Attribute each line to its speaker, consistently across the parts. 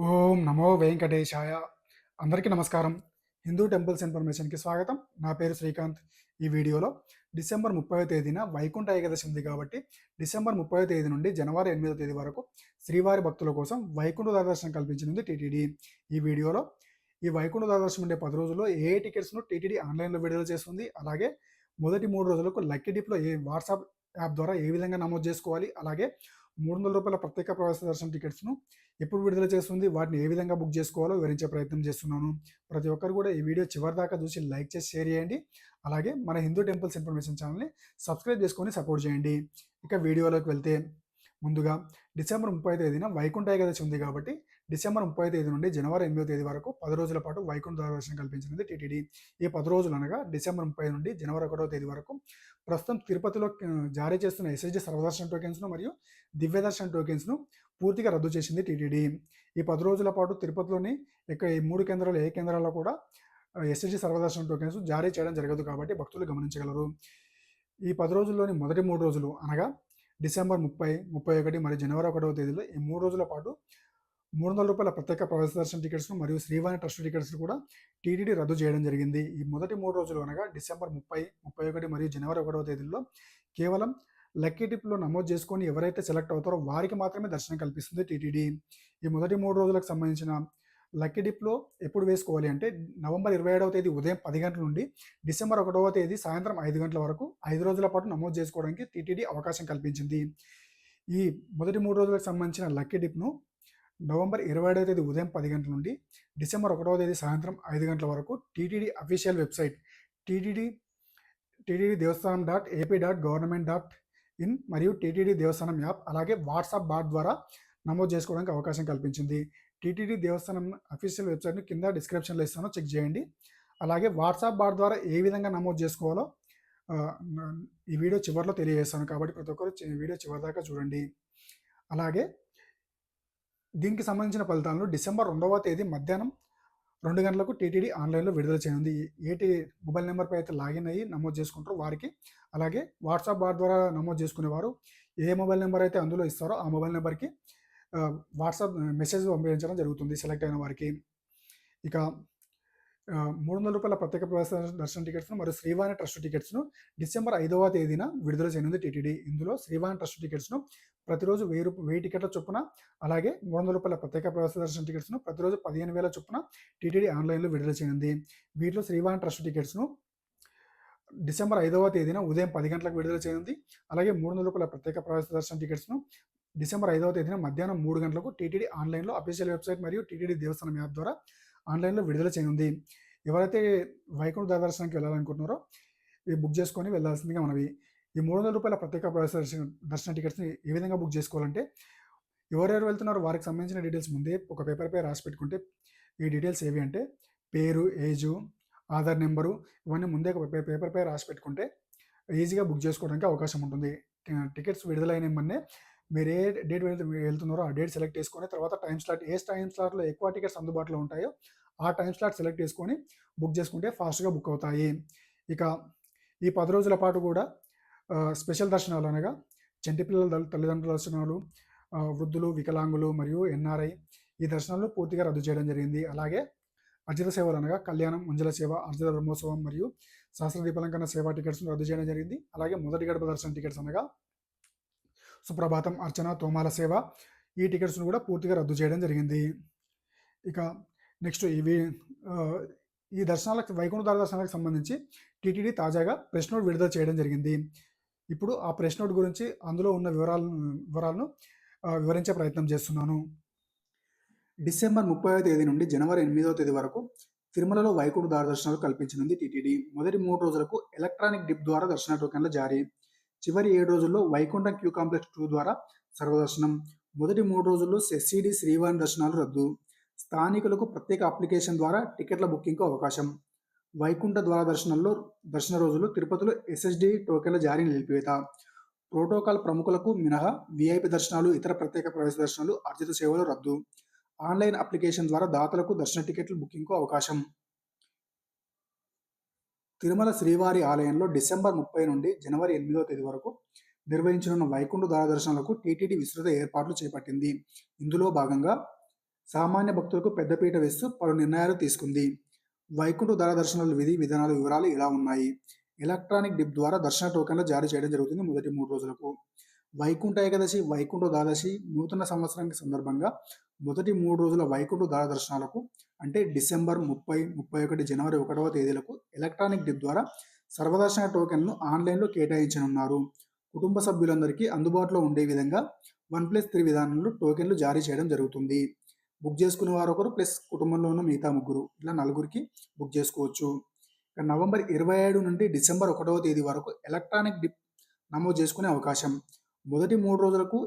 Speaker 1: ఓం నమో వెంకటేశాయ. అందరికీ నమస్కారం. హిందూ టెంపుల్స్ ఇన్ఫర్మేషన్‌కి స్వాగతం. నా పేరు శ్రీకాంత్. ఈ వీడియోలో డిసెంబర్ 30వ తేదీన వైకుంఠ ఏకాదశి ఉంది కాబట్టి, డిసెంబర్ 30వ తేదీ నుండి జనవరి 8వ తేదీ వరకు శ్రీవారి భక్తుల కోసం వైకుంఠ దర్శనం కల్పించనుంది టీటీడీ. ఈ వీడియోలో ఈ వైకుంఠ దర్శనం ఉండే 10 రోజుల్లో ఏ టికెట్స్‌ను టీటీడీ ఆన్‌లైన్‌లో విడుదల చేస్తుంది. అలాగే మొదటి 3 రోజులకు లక్కీ డిప్‌లో వాట్సాప్ యాప్ ద్వారా ఏ విధంగా నమోదు చేసుకోవాలి. అలాగే రూ. 300 ప్రత్యేక ప్రవేశ దర్శనం టికెట్స్‌ను ఎప్పుడు విడుదల చేస్తుంది, వాటిని ఏ విధంగా బుక్ చేసుకోవాలో వివరించే ప్రయత్నం చేస్తున్నాను. ప్రతి ఒక్కరు కూడా ఈ వీడియో చివరి దాకా చూసి లైక్ చేసి షేర్ చేయండి. అలాగే మన హిందూ టెంపుల్స్ ఇన్ఫర్మేషన్ ఛానల్ని సబ్స్క్రైబ్ చేసుకొని సపోర్ట్ చేయండి. ఇక వీడియోలోకి వెళ్తే, ముందుగా డిసెంబర్ 30వ తేదీన వైకుంఠ ఏకాదశి ఉంది కాబట్టి, డిసెంబర్ 30వ తేదీ నుండి జనవరి 8వ తేదీ వరకు 10 రోజుల పాటు వైకుంఠ దర్శనం కల్పించినది టీటీడీ. ఈ 10 రోజులు అనగా డిసెంబర్ 30 నుండి జనవరి 1వ తేదీ వరకు ప్రస్తుతం తిరుపతిలో జారీ చేస్తున్న ఎస్ఎస్డి సర్వదర్శనం టోకెన్స్‌ను మరియు దివ్య దర్శనం టోకెన్స్‌ను పూర్తిగా రద్దు చేసింది టీటీడీ. ఈ 10 రోజుల పాటు తిరుపతిలోని ఈ 3 కేంద్రాలు ఏ కేంద్రాల్లో కూడా ఎస్ఎస్డి సర్వదర్శనం టోకెన్స్ జారీ చేయడం జరగదు కాబట్టి భక్తులు గమనించగలరు. ఈ 10 రోజుల్లోని మొదటి 3 రోజులు అనగా డిసెంబర్ 30, 31 మరియు జనవరి 1వ తేదీలో ఈ 3 రోజుల పాటు రూ. 300 ప్రత్యేక ప్రవేశ దర్శన టికెట్స్‌ను మరియు శ్రీవాణి ట్రస్ట్ టికెట్స్‌ను కూడా టీటీడీ రద్దు చేయడం జరిగింది. ఈ మొదటి 3 రోజులు అనగా డిసెంబర్ 30, 31 మరియు జనవరి 1వ తేదీల్లో కేవలం లక్కీ డిప్‌లో నమోదు చేసుకొని ఎవరైతే సెలెక్ట్ అవుతారో వారికి మాత్రమే దర్శనం కల్పిస్తుంది టీటీడీ. ఈ మొదటి 3 రోజులకు సంబంధించిన లక్కీ డిప్‌లో ఎప్పుడు వేసుకోవాలి అంటే, నవంబర్ 27వ తేదీ ఉదయం 10 గంటల నుండి డిసెంబర్ 1వ తేదీ సాయంత్రం 5 గంటల వరకు 5 రోజుల పాటు నమోదు చేసుకోవడానికి టీటీడీ అవకాశం కల్పించింది. ఈ మొదటి 3 రోజులకు సంబంధించిన లక్కీ డిప్‌ను నవంబర్ 27వ తేదీ ఉదయం 10 గంటల నుండి డిసెంబర్ 1వ తేదీ సాయంత్రం 5 గంటల వరకు టీటీడీ అఫీషియల్ వెబ్సైట్ టీటీడీ దేవస్థానం .ap.government.in మరియు టీటీడీ దేవస్థానం యాప్, అలాగే వాట్సాప్ బాట్ ద్వారా నమోదు చేసుకోవడానికి అవకాశం కల్పించింది. టీటీడీ దేవస్థానం అఫీషియల్ వెబ్సైట్‌ని కింద డిస్క్రిప్షన్‌లో ఇస్తాను, చెక్ చేయండి. అలాగే వాట్సాప్ బాట్ ద్వారా ఏ విధంగా నమోదు చేసుకోవాలో ఆహ్, ఈ వీడియో చివరిలో తెలియజేస్తాను కాబట్టి ప్రతి ఒక్కరు వీడియో చివరి దాకా చూడండి. అలాగే దీనికి సంబంధించిన ఫలితాలను డిసెంబర్ 2వ తేదీ మధ్యాహ్నం 2 గంటలకు టీటీడీ ఆన్‌లైన్‌లో విడుదల చేయనుంది. మొబైల్ నెంబర్‌పై అయితే లాగిన్ అయ్యి నమోదు చేసుకుంటారో వారికి, అలాగే వాట్సాప్ బాట్ ద్వారా నమోదు చేసుకునేవారు ఏ మొబైల్ నెంబర్ అయితే అందులో ఇస్తారో ఆ మొబైల్ నెంబర్‌కి వాట్సాప్ మెసేజ్ పంపించడం జరుగుతుంది సెలెక్ట్ అయిన వారికి. ఇక రూ. 300 ప్రత్యేక ప్రవేశ దర్శన టికెట్స్‌ను మరియు శ్రీవాణి ట్రస్ట్ టికెట్స్‌ను డిసెంబర్ 5వ తేదీన విడుదల చేయనుంది టీటీడీ. ఇందులో శ్రీవాణి ట్రస్ట్ టికెట్స్‌ను ప్రతిరోజు 1000 టికెట్ల చొప్పున, అలాగే రూ. 300 ప్రత్యేక ప్రవేశ దర్శన టికెట్స్‌ను ప్రతిరోజు 15,000 చొప్పున టీటీడీ ఆన్‌లైన్‌లో విడుదల చేయనుంది. వీటిలో శ్రీవాణి ట్రస్ట్ టికెట్స్‌ను డిసెంబర్ 5వ తేదీన ఉదయం 10 గంటలకు విడుదల చేయనుంది. అలాగే రూ. 300 ప్రత్యేక ప్రవేశ దర్శన టికెట్స్‌ను డిసెంబర్ 5వ తేదీన మధ్యాహ్నం 3 గంటలకు టీటీడీ ఆన్‌లైన్‌లో అఫీషియల్ వెబ్సైట్ మరియు టీటీడీ దేవస్థానం యాప్ ద్వారా ఆన్‌లైన్‌లో విడుదల చేయనుంది. ఎవరైతే వైకుంఠ దర్శనానికి వెళ్ళాలనుకుంటున్నారో ఇవి బుక్ చేసుకొని వెళ్ళాల్సిందిగా మనవి. ఈ రూ. 300 ప్రత్యేక ప్రవేశ దర్శన టికెట్స్‌ని ఏ విధంగా బుక్ చేసుకోవాలంటే, ఎవరెవరు వెళ్తున్నారో వారికి సంబంధించిన డీటెయిల్స్ ముందే ఒక పేపర్‌పై రాసి పెట్టుకుంటే, ఈ డీటెయిల్స్ ఏవి అంటే పేరు, ఏజు, ఆధార్ నెంబరు ఇవన్నీ ముందే ఒక పేపర్‌పై రాసి పెట్టుకుంటే ఈజీగా బుక్ చేసుకోవడానికి అవకాశం ఉంటుంది. టికెట్స్ విడుదలైన వెంబడే మీరు ఏ డేట్ వెళ్తున్నారో ఆ డేట్ సెలెక్ట్ చేసుకొని, తర్వాత టైమ్ స్లాట్‌లో ఎక్కువ టికెట్స్ అందుబాటులో ఉంటాయో ఆ టైమ్ స్లాట్ సెలెక్ట్ చేసుకొని బుక్ చేసుకుంటే ఫాస్ట్‌గా బుక్ అవుతాయి. ఇక ఈ 10 రోజుల పాటు కూడా స్పెషల్ దర్శనాలు అనగా చంటి పిల్లల తల్లిదండ్రుల దర్శనాలు, వృద్ధులు, వికలాంగులు మరియు ఎన్ఆర్ఐ ఈ దర్శనాలను పూర్తిగా రద్దు చేయడం జరిగింది. అలాగే అర్జిత సేవలు అనగా కళ్యాణం, మంజుల సేవ, అర్జిత బ్రహ్మోత్సవం మరియు సహస్ర దీపాలంకరణ సేవా టికెట్స్‌ను రద్దు చేయడం జరిగింది. అలాగే మొదటి గడప దర్శనం టికెట్స్ అనగా సుప్రభాతం, అర్చన, తోమాల సేవ ఈ టికెట్స్‌ను కూడా పూర్తిగా రద్దు చేయడం జరిగింది. ఇక నెక్స్ట్ ఈ దర్శనాలకు వైకుంఠ దర్శనాలకు సంబంధించి టీటీడీ తాజాగా ప్రెస్ నోట్ విడుదల చేయడం జరిగింది. ఇప్పుడు ఆ ప్రెస్ నోట్ గురించి అందులో ఉన్న వివరాలను వివరించే ప్రయత్నం చేస్తున్నాను. డిసెంబర్ 30వ తేదీ నుండి జనవరి 8వ తేదీ వరకు తిరుమలలో వైకుంఠ దర్శనాలు కల్పించనుంది టీటీడీ. మొదటి 3 రోజులకు ఎలక్ట్రానిక్ డిప్ ద్వారా దర్శన టోకెన్ల జారీ. చివరి 7 రోజుల్లో వైకుంఠం క్యూ కాంప్లెక్స్ 2 ద్వారా సర్వదర్శనం. మొదటి 3 రోజుల్లో ఎస్సీడీ శ్రీవాణి దర్శనాలు రద్దు. స్థానికులకు ప్రత్యేక అప్లికేషన్ ద్వారా టికెట్ల బుకింగ్‌కు అవకాశం. వైకుంఠ ద్వార దర్శన రోజుల్లో తిరుపతిలో ఎస్ఎస్డీ టోకెన్ల జారీ నిలిపివేత. ప్రోటోకాల్ ప్రముఖులకు మినహా వీఐపీ దర్శనాలు, ఇతర ప్రత్యేక ప్రవేశ దర్శనాలు, అర్జిత సేవలు రద్దు. ఆన్లైన్ అప్లికేషన్ ద్వారా దాతలకు దర్శన టికెట్ల బుకింగ్‌కు అవకాశం. తిరుమల శ్రీవారి ఆలయంలో డిసెంబర్ 30 నుండి జనవరి 8వ తేదీ వరకు నిర్వహించనున్న వైకుంఠ ద్వార దర్శనాలకు టీటీడీ విస్తృత ఏర్పాట్లు చేపట్టింది. ఇందులో భాగంగా సామాన్య భక్తులకు పెద్దపీట వేస్తూ పలు నిర్ణయాలు తీసుకుంది. వైకుంఠ ధర దర్శనాల విధి విధానాల వివరాలు ఇలా ఉన్నాయి. ఎలక్ట్రానిక్ డిప్ ద్వారా దర్శన టోకెన్లు జారీ చేయడం జరుగుతుంది మొదటి 3 రోజులకు. వైకుంఠ ఏకాదశి, వైకుంఠ ద్వాదశి, నూతన సంవత్సరానికి సందర్భంగా మొదటి 3 రోజుల వైకుంఠ ధర దర్శనాలకు అంటే డిసెంబర్ 30, 31, జనవరి 1వ తేదీలకు ఎలక్ట్రానిక్ డిప్ ద్వారా సర్వదర్శన టోకెన్లను ఆన్లైన్లో కేటాయించనున్నారు. కుటుంబ సభ్యులందరికీ అందుబాటులో ఉండే విధంగా 1+3 విధానంలో టోకెన్లు జారీ చేయడం జరుగుతుంది. బుక్ చేసుకునే వారు ఒకరు ప్లస్ కుటుంబంలో ఉన్న మిగతా ముగ్గురు, ఇట్లా నలుగురికి బుక్ చేసుకోవచ్చు. ఇక నవంబర్ 27 నుండి డిసెంబర్ 1వ తేదీ వరకు ఎలక్ట్రానిక్ డిప్ నమోదు చేసుకునే అవకాశం. మొదటి 3 రోజులకు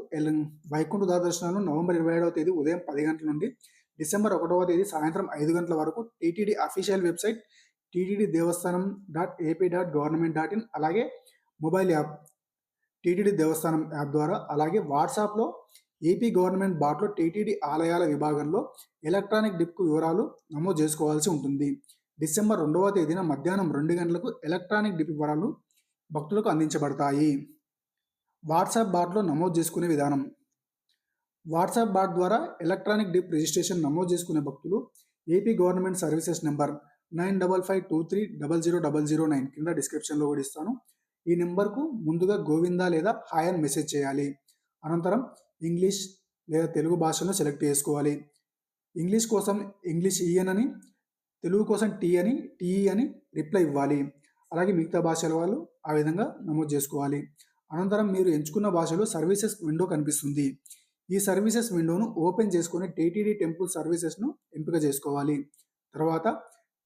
Speaker 1: వైకుంఠ దర్శనాలు నవంబర్ 27వ తేదీ ఉదయం 10 గంటల నుండి డిసెంబర్ 1వ తేదీ సాయంత్రం 5 గంటల వరకు టీటీడీ అఫీషియల్ వెబ్సైట్ టీటీడీ దేవస్థానం .ap.government.in అలాగే మొబైల్ యాప్ టీటీడీ దేవస్థానం యాప్ ద్వారా అలాగే వాట్సాప్లో ఏపీ గవర్నమెంట్ బాట్లో టీటీడీ ఆలయాల విభాగంలో ఎలక్ట్రానిక్ డిప్కు వివరాలు నమోదు చేసుకోవాల్సి ఉంటుంది. డిసెంబర్ 2వ తేదీన మధ్యాహ్నం 2 గంటలకు ఎలక్ట్రానిక్ డిప్ వివరాలు భక్తులకు అందించబడతాయి. వాట్సాప్ బాట్లో నమోదు చేసుకునే విధానం. వాట్సాప్ బాట్ ద్వారా ఎలక్ట్రానిక్ డిప్ రిజిస్ట్రేషన్ నమోదు చేసుకునే భక్తులు ఏపీ గవర్నమెంట్ సర్వీసెస్ నెంబర్ 9552300009 కింద డిస్క్రిప్షన్లో కూడా ఇస్తాను. ఈ నెంబర్కు ముందుగా గోవిందా లేదా హాయ్ అని మెసేజ్ చేయాలి. అనంతరం ఇంగ్లీష్ లేదా తెలుగు భాషను సెలెక్ట్ చేసుకోవాలి. ఇంగ్లీష్ కోసం ఇంగ్లీష్ ఈఎన్ అని, తెలుగు కోసం టీఈ అని రిప్లై ఇవ్వాలి. అలాగే మిగతా భాషల వాళ్ళు ఆ విధంగా నమోదు చేసుకోవాలి. అనంతరం మీరు ఎంచుకున్న భాషలో సర్వీసెస్ విండో కనిపిస్తుంది. ఈ సర్వీసెస్ విండోను ఓపెన్ చేసుకొని టీటీడీ టెంపుల్ సర్వీసెస్ను ఎంపిక చేసుకోవాలి. తర్వాత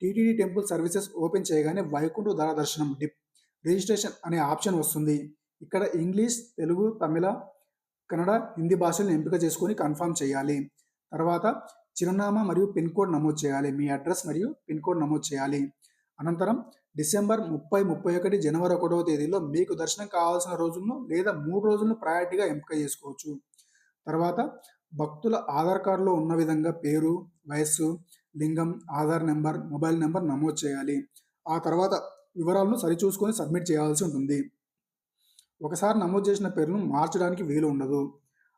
Speaker 1: టీటీడీ టెంపుల్ సర్వీసెస్ ఓపెన్ చేయగానే వైకుంఠ ధర దర్శనం డిప్ రిజిస్ట్రేషన్ అనే ఆప్షన్ వస్తుంది. ఇక్కడ ఇంగ్లీష్, తెలుగు, తమిళ, కన్నడ, హిందీ భాషలను ఎంపిక చేసుకొని కన్ఫర్మ్ చేయాలి. తర్వాత చిరునామా మరియు పిన్ కోడ్ నమోదు చేయాలి. మీ అడ్రస్ మరియు పిన్ కోడ్ నమోదు చేయాలి. అనంతరం డిసెంబర్ 30, 31, జనవరి 1వ తేదీలో మీకు దర్శనం కావాల్సిన రోజులను లేదా 3 రోజులను ప్రయారిటీగా ఎంపిక చేసుకోవచ్చు. తర్వాత భక్తుల ఆధార్ కార్డులో ఉన్న విధంగా పేరు, వయస్సు, లింగం, ఆధార్ నెంబర్, మొబైల్ నెంబర్ నమోదు చేయాలి. ఆ తర్వాత వివరాలను సరిచూసుకొని సబ్మిట్ చేయాల్సి ఉంటుంది. ఒకసారి నమోదు చేసిన పేరును మార్చడానికి వీలు ఉండదు.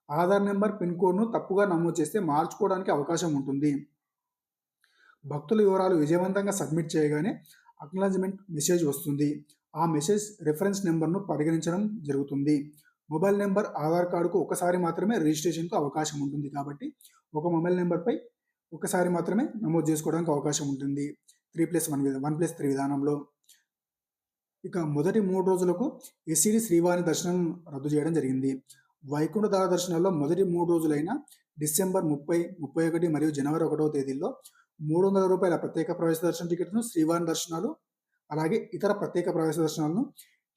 Speaker 1: ఆధార్ నెంబర్, పిన్ కోడ్ను తప్పుగా నమోదు చేస్తే మార్చుకోవడానికి అవకాశం ఉంటుంది. భక్తుల వివరాలు విజయవంతంగా సబ్మిట్ చేయగానే అక్నాలెడ్జ్మెంట్ మెసేజ్ వస్తుంది. ఆ మెసేజ్ రెఫరెన్స్ నెంబర్ను పరిగణించడం జరుగుతుంది. మొబైల్ నెంబర్ ఆధార్ కార్డుకు ఒకసారి మాత్రమే రిజిస్ట్రేషన్కు అవకాశం ఉంటుంది కాబట్టి ఒక మొబైల్ నెంబర్పై ఒకసారి మాత్రమే నమోదు చేసుకోవడానికి అవకాశం ఉంటుంది 1+3 విధానంలో. ఇక మొదటి 3 రోజులకు ఎస్సీడీ శ్రీవాణి దర్శనం రద్దు చేయడం జరిగింది. వైకుంఠ ధార దర్శనాల్లో మొదటి 3 రోజులైన డిసెంబర్ 30, 31 మరియు జనవరి 1వ తేదీల్లో ₹300 ప్రత్యేక ప్రవేశ దర్శన టికెట్ను శ్రీవాణి దర్శనాలు అలాగే ఇతర ప్రత్యేక ప్రవేశ దర్శనాలను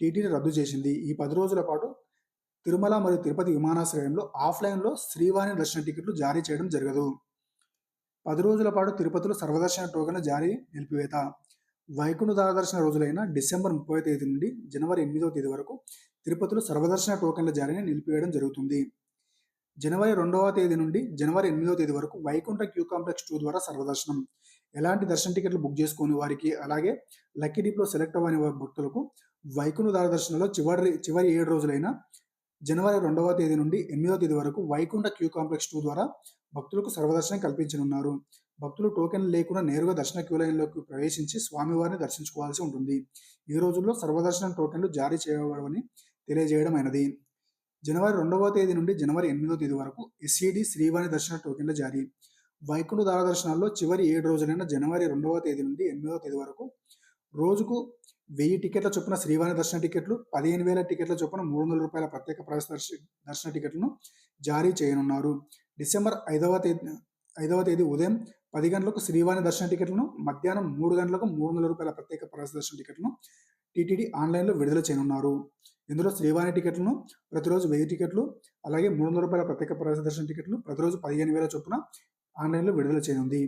Speaker 1: టీటీడీ రద్దు చేసింది. ఈ 10 రోజుల పాటు తిరుమల మరియు తిరుపతి విమానాశ్రయంలో ఆఫ్లైన్లో శ్రీవాణి దర్శన టికెట్లు జారీ చేయడం జరగదు. 10 రోజుల పాటు తిరుపతిలో సర్వదర్శన టోకెన్ల జారీ నిలిపివేత. వైకుంఠ ధార దర్శన రోజులైన డిసెంబర్ 30వ తేదీ నుండి జనవరి 8వ తేదీ వరకు తిరుపతిలో సర్వదర్శన టోకెన్ల జారీని నిలిపివేయడం జరుగుతుంది. జనవరి 2వ తేదీ నుండి జనవరి 8వ తేదీ వరకు వైకుంఠ క్యూ కాంప్లెక్స్ 2 ద్వారా సర్వదర్శనం. ఎలాంటి దర్శన టికెట్లు బుక్ చేసుకునే వారికి అలాగే లక్కీ డిప్లో సెలెక్ట్ అవ్వని భక్తులకు వైకుంఠ ధార దర్శనంలో చివరి 7 రోజులైన జనవరి 2వ తేదీ నుండి 8వ తేదీ వరకు వైకుంఠ క్యూ కాంప్లెక్స్ 2 ద్వారా భక్తులకు సర్వదర్శనం కల్పించనున్నారు. భక్తులు టోకెన్ లేకుండా నేరుగా దర్శన క్యూ లైన్లోకి ప్రవేశించి స్వామివారిని దర్శించుకోవాల్సి ఉంటుంది. ఈ రోజుల్లో సర్వదర్శనం టోకెన్లు జారీ చేయబడవని తెలియజేయడమైనది. జనవరి 2వ తేదీ నుండి జనవరి 8వ తేదీ వరకు ఎస్సీడీ శ్రీవాణి దర్శన టోకెన్ల జారీ. వైకుంఠ ధార దర్శనాల్లో చివరి 7 రోజులైన జనవరి 2వ తేదీ నుండి 8వ తేదీ వరకు రోజుకు 1000 టికెట్ల చొప్పున శ్రీవాణి దర్శన టికెట్లు, 15,000 టికెట్ల చొప్పున ₹300 ప్రత్యేక ప్రవేశ దర్శన టికెట్లను జారీ చేయనున్నారు. డిసెంబర్ 5వ తేదీ ఉదయం 10 గంటలకు శ్రీవాణి దర్శన టికెట్లను, మధ్యాహ్నం 3 గంటలకు ₹300 ప్రత్యేక ప్రవేశ దర్శన టికెట్లను టీటీడీ ఆన్లైన్లో విడుదల చేయనున్నారు. ఇందులో శ్రీవాణి టికెట్లను ప్రతిరోజు 1000 టికెట్లు, అలాగే ₹300 ప్రత్యేక ప్రవేశ దర్శన టికెట్లు ప్రతిరోజు 15,000 చొప్పున ఆన్లైన్లో విడుదల చేయనుంది.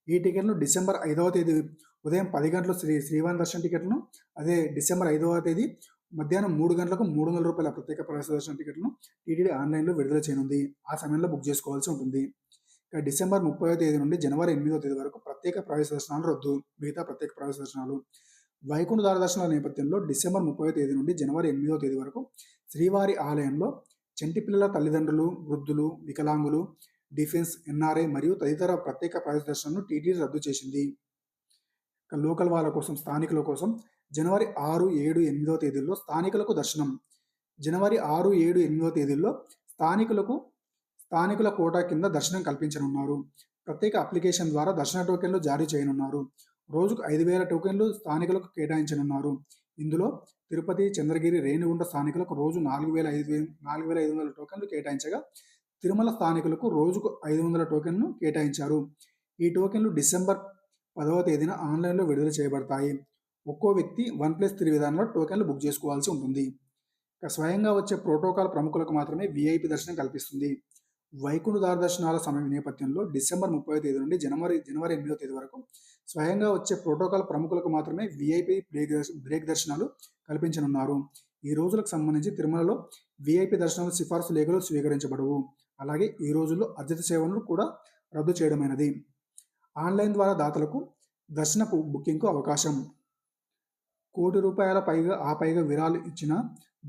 Speaker 1: ఈ టికెట్లను డిసెంబర్ 5వ తేదీ ఉదయం 10 గంటలు శ్రీవాణి దర్శన టికెట్లను, అదే డిసెంబర్ 5వ తేదీ మధ్యాహ్నం 3 గంటలకు ₹300 ప్రత్యేక ప్రవేశ దర్శన టికెట్లను టీటీడీ ఆన్లైన్లో విడుదల చేయనుంది. ఆ సమయంలో బుక్ చేసుకోవాల్సి ఉంటుంది. ఇక డిసెంబర్ 30వ తేదీ నుండి జనవరి 8వ తేదీ వరకు ప్రత్యేక ప్రవేశ దర్శనాలు రద్దు. మిగతా ప్రత్యేక ప్రవేశ దర్శనాలు. వైకుంఠ ధార దర్శనాల నేపథ్యంలో డిసెంబర్ 30వ తేదీ నుండి జనవరి 8వ తేదీ వరకు శ్రీవారి ఆలయంలో చంటి పిల్లల తల్లిదండ్రులు, వృద్ధులు, వికలాంగులు, డిఫెన్స్, ఎన్ఆర్ఐ మరియు తదితర ప్రత్యేక ప్రవేశ దర్శనాలను టీటీడీ రద్దు చేసింది. లోకల్ వాళ్ళ కోసం, స్థానికుల కోసం జనవరి 6, 7, 8 తేదీల్లో స్థానికులకు దర్శనం. జనవరి 6, 7, 8 తేదీల్లో స్థానికుల కోటా కింద దర్శనం కల్పించనున్నారు. ప్రత్యేక అప్లికేషన్ ద్వారా దర్శన టోకెన్లు జారీ చేయనున్నారు. రోజుకు 5,000 టోకెన్లు స్థానికులకు కేటాయించనున్నారు. ఇందులో తిరుపతి, చంద్రగిరి, రేణిగుంట స్థానికులకు రోజు 4,500 టోకెన్లు కేటాయించగా, తిరుమల స్థానికులకు రోజుకు 500 టోకెన్లు కేటాయించారు. ఈ టోకెన్లు డిసెంబర్ 10వ తేదీన ఆన్లైన్లో విడుదల చేయబడతాయి. ఒక్కో వ్యక్తి 1+3 విధానంలో టోకెన్లు బుక్ చేసుకోవాల్సి ఉంటుంది. ఇక స్వయంగా వచ్చే ప్రోటోకాల్ ప్రముఖులకు మాత్రమే వీఐపీ దర్శనం కల్పిస్తుంది. వైకుంఠ ద్వార దర్శనాల సమయం నేపథ్యంలో డిసెంబర్ 30వ తేదీ నుండి జనవరి 8వ తేదీ వరకు స్వయంగా వచ్చే ప్రోటోకాల్ ప్రముఖులకు మాత్రమే వీఐపీ బ్రేక్ దర్శనాలు కల్పించనున్నారు. ఈ రోజులకు సంబంధించి తిరుమలలో వీఐపీ దర్శనాలు సిఫార్సు లేఖలు స్వీకరించబడవు. అలాగే ఈ రోజుల్లో అతిథి సేవలను కూడా రద్దు చేయడమైనది. ఆన్లైన్ ద్వారా దాతలకు దర్శనపు బుకింగ్కు అవకాశం. ₹1,00,00,000 పైగా విరాళాలు ఇచ్చిన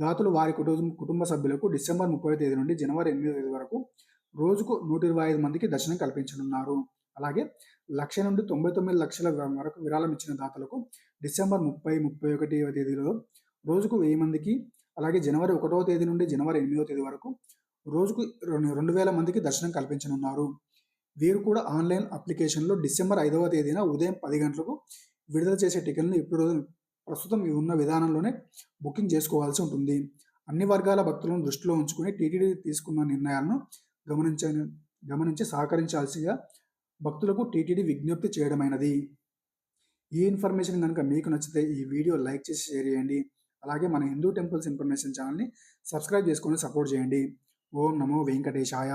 Speaker 1: దాతలు వారి కుటుంబ సభ్యులకు డిసెంబర్ 30వ తేదీ నుండి జనవరి 8వ తేదీ వరకు రోజుకు 125 మందికి దర్శనం కల్పించనున్నారు. అలాగే 1,00,000 నుండి 99 లక్షల వరకు విరాళం ఇచ్చిన దాతలకు డిసెంబర్ 30, 31వ తేదీలో రోజుకు 1000 మందికి, అలాగే జనవరి 1వ తేదీ నుండి జనవరి 8వ తేదీ వరకు రోజుకు 2,000 మందికి దర్శనం కల్పించనున్నారు. వీరు కూడా ఆన్లైన్ అప్లికేషన్లో డిసెంబర్ 5వ తేదీన ఉదయం 10 గంటలకు విడుదల చేసే టికెట్లను ప్రస్తుతం ఉన్న విధానంలోనే బుకింగ్ చేసుకోవాల్సి ఉంటుంది. అన్ని వర్గాల భక్తులను దృష్టిలో ఉంచుకుని టీటీడీ తీసుకున్న నిర్ణయాలను గమనించి సహకరించాల్సిగా భక్తులకు టీటీడీ విజ్ఞప్తి చేయడమైనది. ఈ ఇన్ఫర్మేషన్ కనుక మీకు నచ్చితే ఈ వీడియో లైక్ చేసి షేర్ చేయండి. అలాగే మన హిందూ టెంపుల్స్ ఇన్ఫర్మేషన్ ఛానల్ని సబ్స్క్రైబ్ చేసుకొని సపోర్ట్ చేయండి. ఓం నమో వెంకటేశాయ.